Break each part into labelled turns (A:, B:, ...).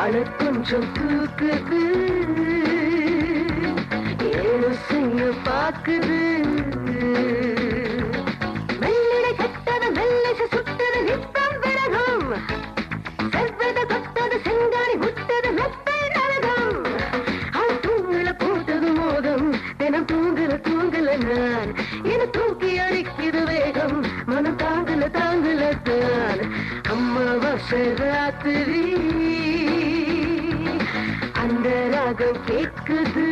A: ஆளு கொஞ்சம் தூக்குது, ஏழு செய்ய பாக்குது. மெல்லடை கட்டது மெல்லிசை சுட்டது நித்தம் விரகம், செவ்வது கொத்தது செங்காரி முட்டது மெத்தை நரகம். அவன் தூங்கல போட்டது மோதம், தினம் தூங்கல நான். என தூக்கி அடிக்குது வேகம், மனம் தாங்கல தான். அம்மாவாசை ராத்திரி அந்த ராகம் கேட்குது.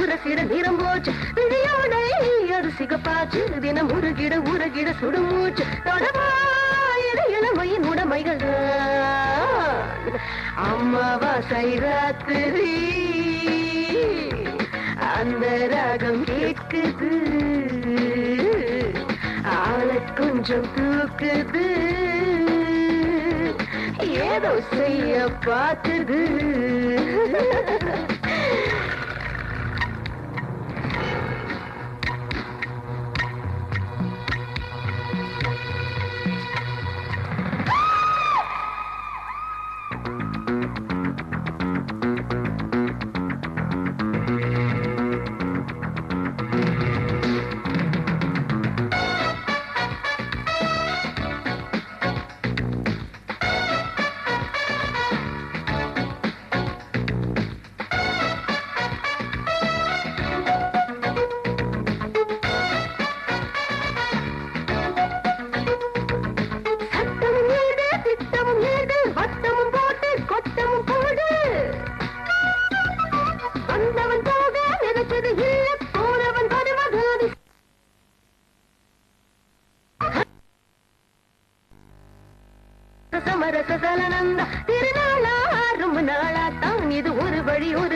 A: உரசிட நிறம் போச்சு விழியோடை, அது சிகப்பாச்சு தினம் உருகிட சுடுமூச்சு. இளமையின் உடமைகள் அம்மாவாசை ராத்திரி அந்த ராகம் கேட்குது, ஆளை கொஞ்சம் தூக்குது, ஏதோ செய்ய பார்க்குது. திருநாளாரும் நாளாத்தான் இது ஒரு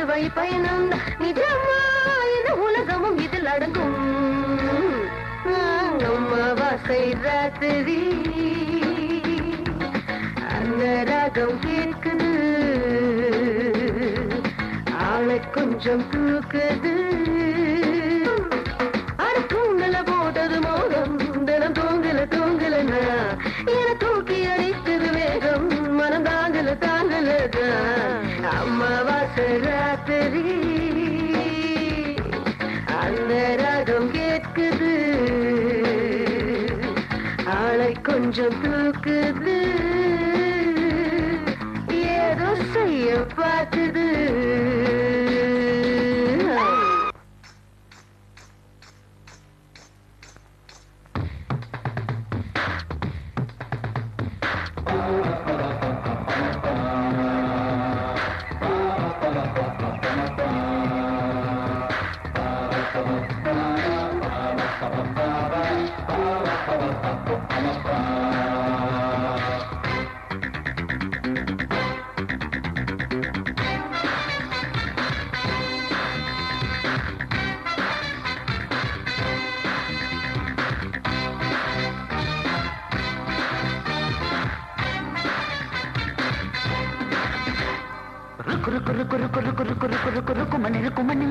A: வழி பயணம். நிஜமா இந்த உலகமும் இதில் அடங்கும். அம்மாவாசை ராத்திரி அந்த ராகம் கேட்குது, ஆளை கொஞ்சம் தூக்குது. அது தூங்கல போட்டது மோகம், தினம் தூங்கல என தூக்கி அடிக்குது வேகம், மனம் தாங்கல அம்மாவாசை ராத்திரி அந்த ராகம் கேட்குது, ஆளை கொஞ்சம் தூக்குது, ஏதோ செய்ய பார்க்குது.
B: குமணி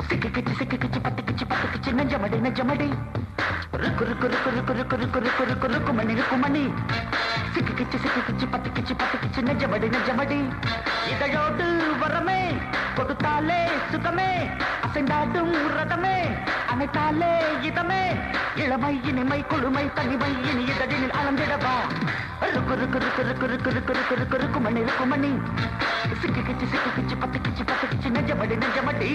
B: சிக்கிச்சு பத்திக்கிச்சு நெஞ்சமடி குமணி சிக்கிச்சு பத்திக்கிச்சு நெஞ்சமடி இதழோடு வரமே கொடுத்தாலே சுகமே அசைந்தாடும் ரதமே அனைத்தாலே இதமே இளமை இனிமை குழுமை தனிமை இனி இதழில் அளந்திடவா ருக்கு ருக்கு ருக்கு ருக்கு ருக்கு ருக்கு ருக்கு ருக்கு ருக்குமணி ருக்குமணி சிக்கி கிச்சு பத்து கிச்சு நெஞ்சமடி நெஞ்சமடி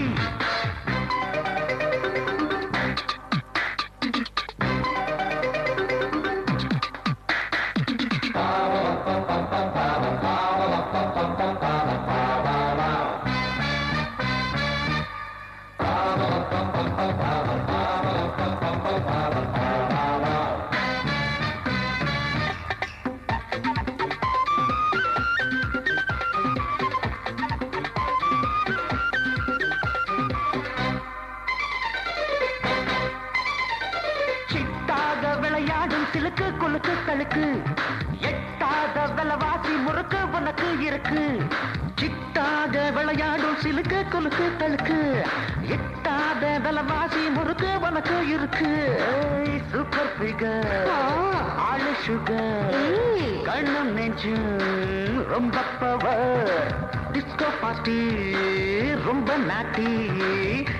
B: சிலுக்கு குலுக்கு தழுக்கு எட்டாத விலவாசி முறுக்கு உனக்கு இருக்கு சிட்டாக விளையாடும் சிலுக்கு குலுக்கு தழுக்கு எட்டாத விலவாசி முறுக்கு உனக்கு இருக்கு சூப்பர் ஃபிகர் ஆளு சுகர் கண்ணும் நெஞ்சும் ரொம்ப பவர் டிஸ்கோ பார்ட்டி ரொம்ப நாட்டி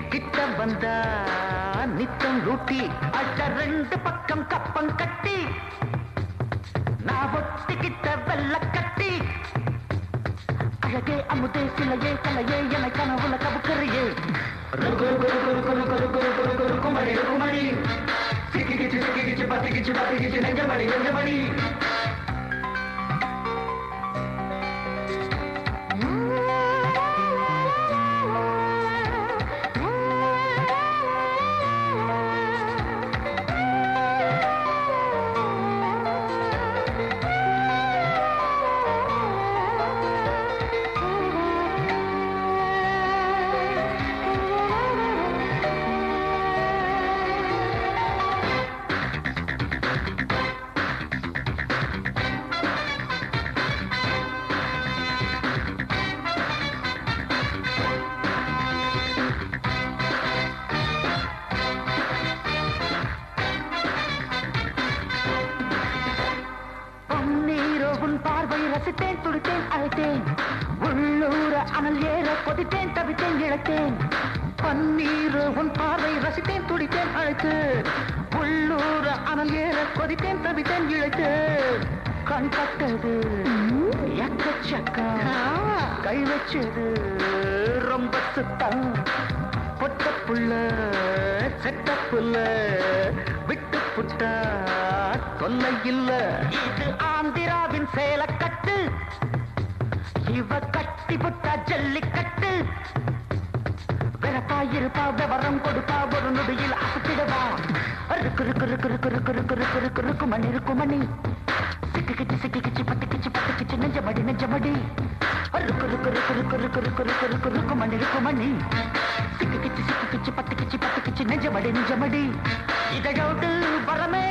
B: கிட்ட வந்தா நித்தம் ரூட்டி அட ரெண்டு பக்கம் கப்பம் கட்டி நான் ஒட்டிக்கிட்ட வெள்ள கட்டி அழகே அமுதே சிலையே கலையே என கனவுல கவுக்கறியே குமரி குமரி சிக்கிச்சு பத்திக்கிச்சு நெஞ்சமடி நெஞ்சமடி ரசித்தேன் துடித்தேன் அழைத்தேன் உள்ளூர அனல் ஏற கொதித்தேன் தவித்தேன் இழத்தேன் பன்னீர் உன் பார்வை ரசித்தேன் துடித்தேன் அழைத்தேன் உள்ளூர அனல் ஏற கொதித்தேன் தவித்தேன் இழைத்தேன் கண் பட்டது எக்கச்சக்கா கை வச்சது ரொம்ப சுத்தம் பொட்ட புள்ள செட்ட புள்ள விட்டு புட்டா தொல்லை இல்ல இது ஆந்திராவின் சேலக்கட்டு இவ கட்டி புட்டா ஜல்லிக்கட்டு வெறப்பா இருப்பா விவரம் கொடுப்பா ஒரு நொடியில் அசத்திடுவா ருக்கு ருக்கு ருக்கு ருக்கு ருக்கு ருக்கு ருக்கு ருக்கு ருக்குமணி ருக்குமணி சிக்கிச்சு பத்திக்கிச்சு நெஞ்சமடி நெஞ்சமடி ருக்கு ருக்கு ருக்கு ருக்கு ருக்கு ருக்கு ருக்கு ருக்கு ருக்குமணி ருக்குமணி சிக்கிச்சு பத்திக்கிச்சு நெஞ்சமடி நெஞ்சமடி இதழோடு வரமே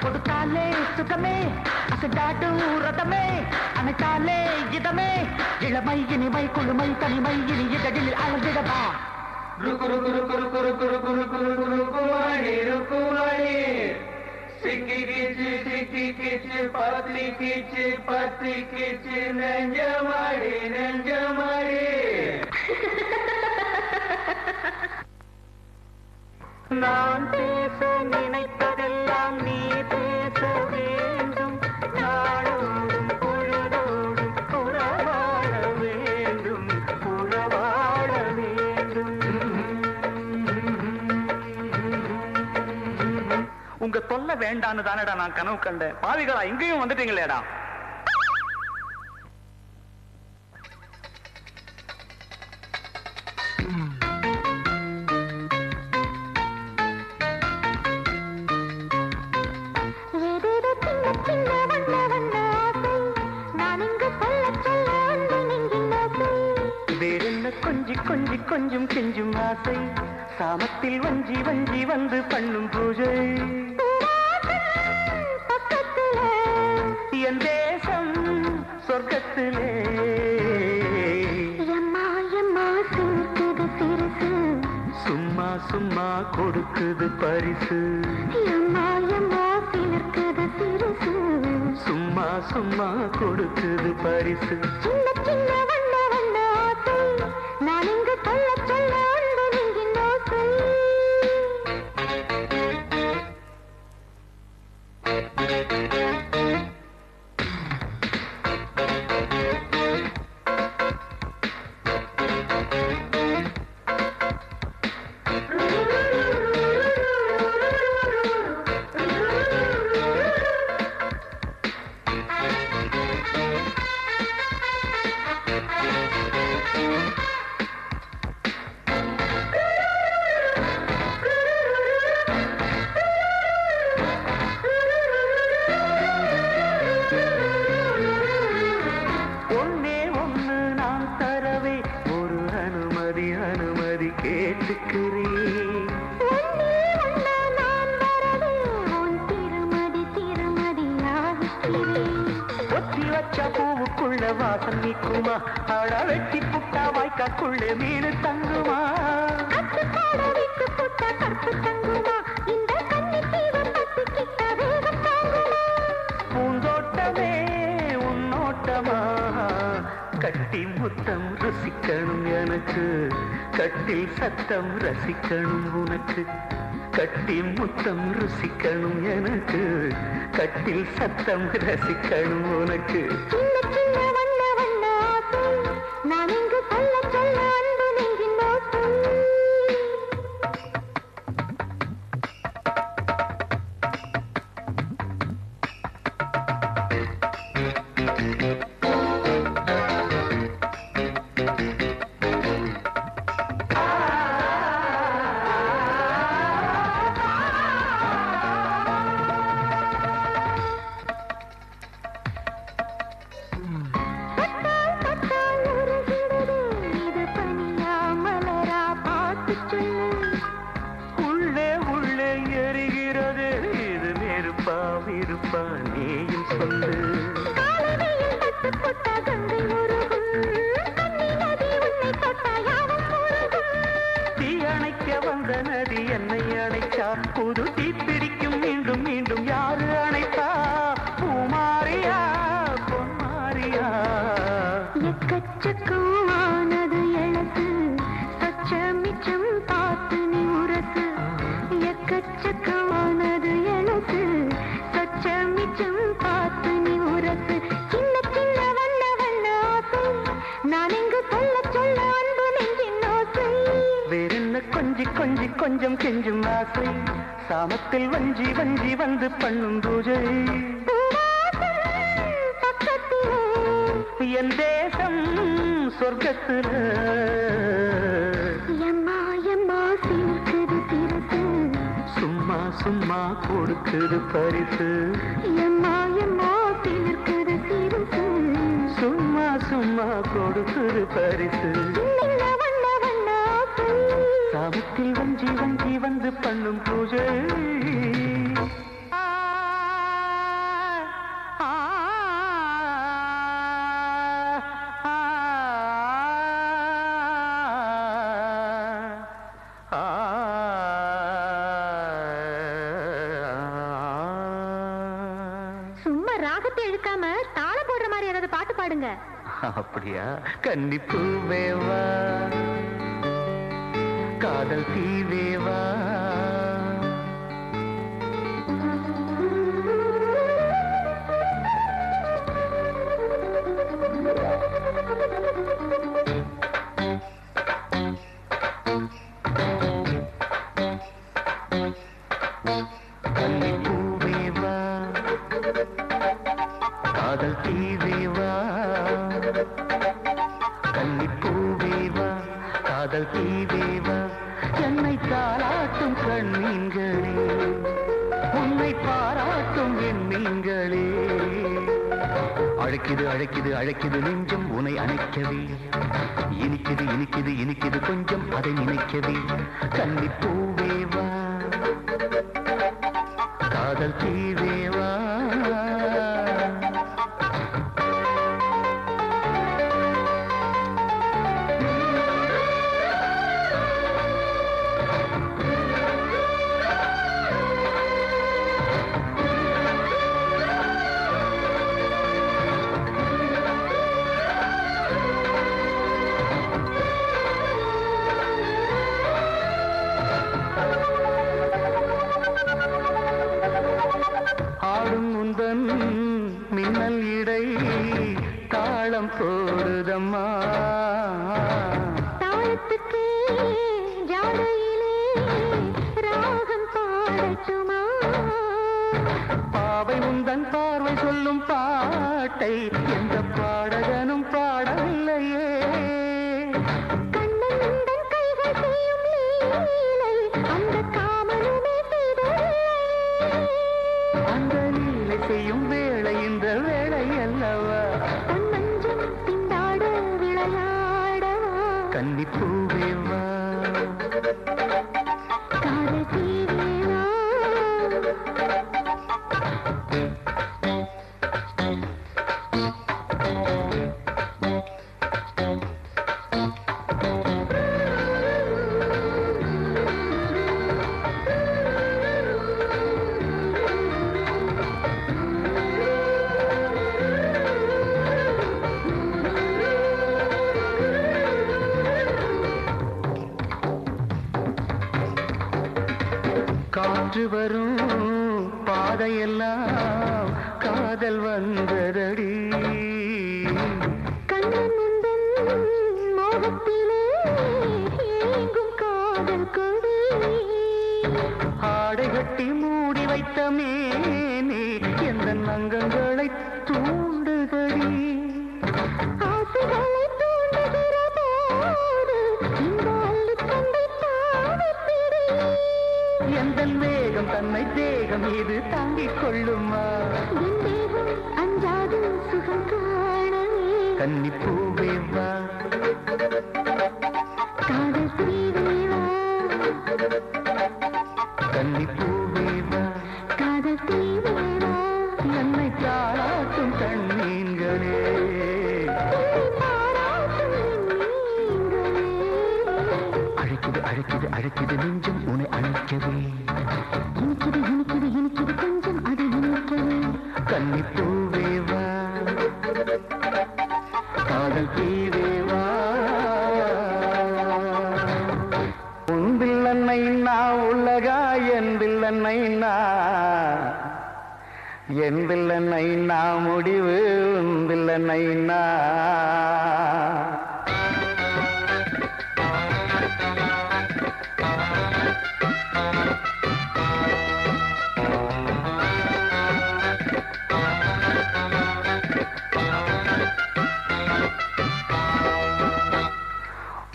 B: கொடுத்தாலே சுகமே அசைந்தாடு ரதமே அனைத்தாலே இதமே இளமை இனிமை குழுமை தனிமை இனி இதழில் அளந்திடவா ருக்கு ருக்கு ருக்கு ருக்கு ருக்கு ருக்கு ருக்கு ருக்கு ருக்குமணி ருக்குமணி சிக்கிச்சு பத்திக்கிச்சு நெஞ்சமடி நெஞ்சமடி நான் பேச நினைப்பதெல்லாம் நீ பேச வேண்டும் நாளோடும் பொழுதோடும் உறவாட வேண்டும் உறவாட வேண்டும் உங்க தொல்லை வேண்டான்னு தானடா நான் கனவு கண்டேன் பாவிகளா இங்கேயும் வந்துட்டீங்களேடா கொஞ்சம் கெஞ்சும் ஆசை சாமத்தில் வஞ்சி வஞ்சி வந்து பண்ணும் பூஜை என் தேசம் சொர்க்கத்திலே சும்மா சும்மா கொடுக்குது பரிசு சும்மா சும்மா கொடுக்குது பரிசு
A: சின்ன சின்ன வண்ண வண்ண ஆசை நான் இங்கு
B: வாசல் நீக்குமா அட வெட்டி புட்டா வாய்க்காக்குள்ளே மீனு தங்குமா பூந்தோட்டமே உன்னோட்டமா கட்டி முத்தம் ருசிக்கணும் எனக்கு கட்டில் சத்தம் ரசிக்கணும் உனக்கு கட்டி முத்தம் ருசிக்கணும் எனக்கு கட்டில் சத்தம் ரசிக்கணும் உனக்கு
A: நான் இங்கு சொல்ல சொல்ல அன்பு நெஞ்சின் ஓசை
B: உள்ளே உள்ளே எரிகிறது இது நெருப்பா விருப்பா நீயும் சொல்லு தீ அணைக்க வந்த நதி என்னை அணைச்சா புது தீ பிடிக்கும் மீண்டும் மீண்டும் யாரு அணைத்தா பூமாரியா பொன்மாரியா
A: எக்கச்சக்கமானது எனக்கு சச்சமிச்சம் பார்த்து நீ உரசு எக்கச்சக்கமானது எனக்கு சச்சமிச்சம் பார்த்து நீ உரசு சின்ன சின்ன வண்ண வண்ண ஆசை நான் இங்கு சொல்ல சொல்ல அன்பு நெஞ்சின் ஓசை
B: வேறென்ன கொஞ்சி கொஞ்சி கொஞ்சம் கெஞ்சும் ஆசை சாமத்தில் வஞ்சி வஞ்சி வந்து பண்ணும் பூஜை என் தேசம் சொர்க்கத்துல
A: எம்மா எம்மா சிரிக்குது சிரிப்பு
B: சும்மா சும்மா கொடுக்குது பரிசு
A: எம்மா எம்மா சிரிக்குது சிரிப்பு
B: சும்மா சும்மா கொடுக்குது பரிசு
A: சின்ன வண்ண வண்ண ஆசை
B: சாமத்தில் வஞ்சி வஞ்சி வந்து பண்ணும் பூஜை
A: சும்மா ராகத்தை இழுக்காம தாளம் போடுற மாதிரி ஏதாவது பாட்டு பாடுங்க
B: அப்படியா கன்னிப்பூவேவா காதல் தீவேவா கன்னிப்பூவேவா காதல் தீவேவா கன்னிப்பூவேவா காதல் தீவேவா என்னை தாளாட்டும் கண்ணீங்களே உன்னை பாராட்டும் என் நீங்களே அழைக்குது அழைக்குது அழைக்குது நெஞ்சம் உன்னை அணைக்கவே இனிக்குது இனிக்குது இனிக்குது கொஞ்சம் அதை நினைக்கவே கன்னிப்பூவேவா காதல் தீவேவா ஆடும் முந்தன் மின்னல் இடை தாளம் போடுதம்மா
A: தாளத்துக்கே ஜாடையிலே ராகம் பாடட்டுமா
B: பாவை முந்தன் பார்வை சொல்லும் பாட்டை எந்த பாடகனும் பாடவில்லையே
A: கண்ணன் உந்தன் கைகள் செய்யும் லீலை அந்த காமனுமே செய்ததே
B: அந்த லீலை செய்யும் வேளை இந்த வேளை அல்லவா
A: உன் மஞ்சம் திண்டாட விளையாடவா
B: கன்னிப்பூவேவா
A: காதல் தீவேவா
B: காற்று வரும் பாதையெல்லாம் காதல் வந்ததடி
A: கண்ணன் உந்தன் மோகத்திலே ஏங்கும் காதல் கொடி
B: ஆடை கட்டி மூடி வைத்த மேனே எந்த அங்கங்களை தூண்டுதடி
A: ஆசைகளை தூண்டுகிற போது இந்த அள்ளிக்கொண்டை தாவிப்பிடி
B: எந்த வேகம் தன்னை தேகம் இது தாங்கிக் கொள்ளுமா
A: என் தேகம் அஞ்சாது சுகம் காணவே
B: கன்னிப்பூவே வா
A: காதல் தீவே வா
B: கன்னிப்பூவே வா
A: காதல் தீவே வா
B: என்னை தாளாட்டும் கண்ணீங்களே அழைக்குது அழைக்குது அழைக்குது நெஞ்சம் உன்னை அழைக்கவே
A: இனிக்குது இனிக்குது இனிக்குது கொஞ்சம் அதை இனிக்கவே
B: கன்னிப்பூவே வா காதல் தீவே வா உன்பில்லன்னை நான் உள்ளகா என்பில்லன்னை என்பில்லன்னை நான் முடிவு உன்பில்லன்னை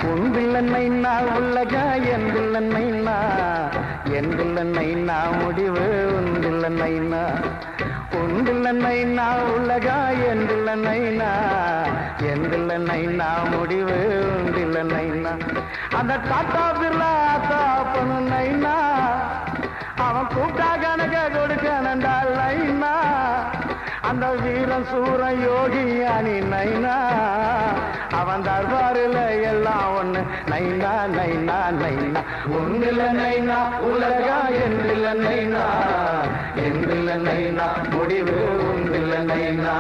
B: உன்பில்லன்னை நான் உள்ளகா என்பில்லன்னை என்பில்லன்னை நான் முடிவு உன்பில்லன்னை உன்பில்லன்னை நான் உள்ளகா என்பில்லன்னை என்பில்லன்னை நான் முடிவு உன்பில்லன்னை அந்த டாட்டா பிர்லா தாப்பனுன்னா அவன் கூட்டா கணக்க கொடுக்கணண்டால் நைனா அந்த வீரன் சூரன் யோகி அணி நைனா அவன் தர்பாரில் எல்லாம் ஒண்ணு நைனா நைனா நைனா ஒன்றில் நைனா உலகா என்றில் நைனா என்றில் நைனா முடிவு ஒன்றில் நைனா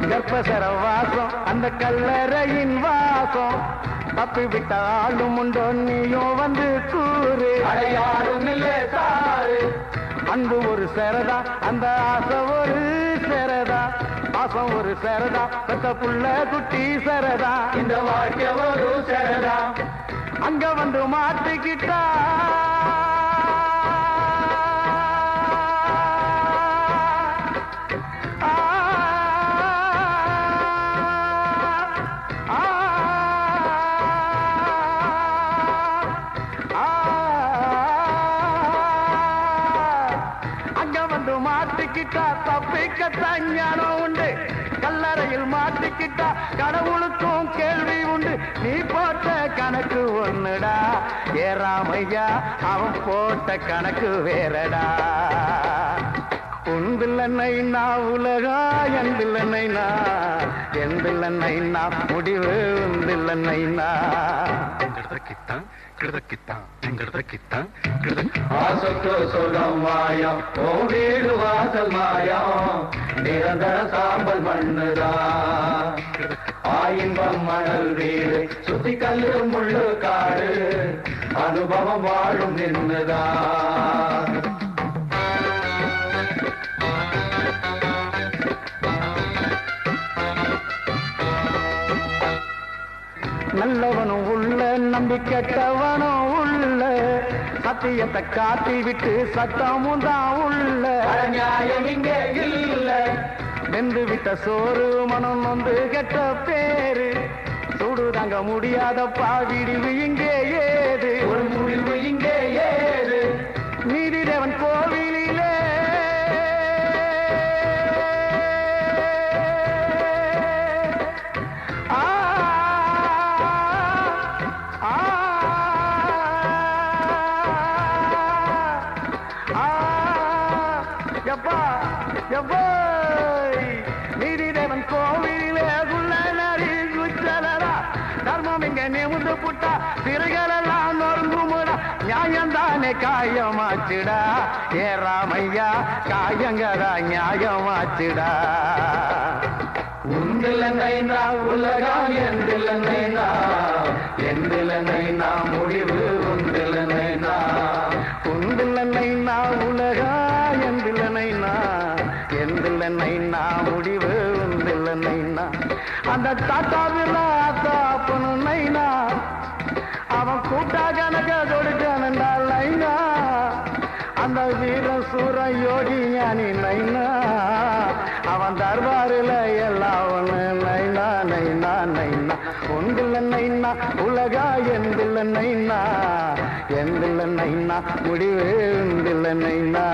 B: கர்ப்பசர வாசம் அந்த கல்லறையின் வாசம் தப்பி விட்ட ஆளும் உண்டோ நீயும் வந்து கூறு அடையாளும் இல்லை சாரு அன்பு ஒரு சரதா அந்த ஆசை ஒரு சரதா பாசம் ஒரு சரதா பெத்த புள்ள குட்டி சரதா இந்த வாழ்க்கை ஒரு சரதா அங்க வந்து மாட்டிக்கிட்டா மாட்டிக்கிட்டா தப்பிக்கத்தான் ஞானம் உண்டு கல்லறையில் மாட்டிக்கிட்டா கடவுளுக்கும் கேள்வி உண்டு நீ போட்ட கணக்கு ஒண்ணுடா ஏறாமையா அவன் போட்ட கணக்கு வேறடா உன்பில்லன்னை நான் உலகா என்பில்லன்னை என்பில்லன்னை முடிவு உன்பில்லன்னை ஆசைக்கு சொர்க்கம் மாயம் ஓ வீடு வாசல் மாயம் நிரந்தர சாம்பல் மண்ணுதான் ஆயின்பம் மணல் வீடு சுத்தி கல்லு முள்ளு காடு அனுபவம் வாழும் நின்னுதான் நல்லவனும் உள்ள நம்பி கெட்டவனும் உள்ள சத்தியத்தை காட்டி விட்டு சத்தமும் தான் உள்ள நியாயம் இங்கே இல்ல வெந்து விட்ட சோறு மனம் வந்து கெட்ட பேரு சூடு தாங்க முடியாதப்பா விடிவு இங்கே ஏது ஒரு முடிவு இங்கே ஏது நீதிதேவன் கோவிலிலே
C: நீதி தேவன் கோவிலே குள்ளனரி குச்சலரா தர்மம் இங்க நிமிந்து புட்டா சிறுகளெல்லாம் நொறுங்குமுடா நியாயந்தானே காயமாச்சுடா ஏ ராமையா காயங்கடா நியாயமாச்சுடா உந்திலனைனா உலகம் எந்திலனைனா எந்திலனைனா முடிவு உந்திலனைனா உந்திலனைனா உலகம் எந்திலனைனா எந்திலனைனா முடிவு உந்திலனைனா அந்த தாத்தாவில் தாப்பனு நைனா அவன் கூட்டா கணக்க கொடுக்கணுண்டா லைனா அந்த வீர சூர யோகி ஞானி நைனா அவன் தர்பாரில் எல்லாம் ஒண்ணு நைனா நைனா நைனா ஒன்றில் நைனா உலகா எந்தில் நைனா எந்தில் நைனா முடிவு உண்டில் நைனா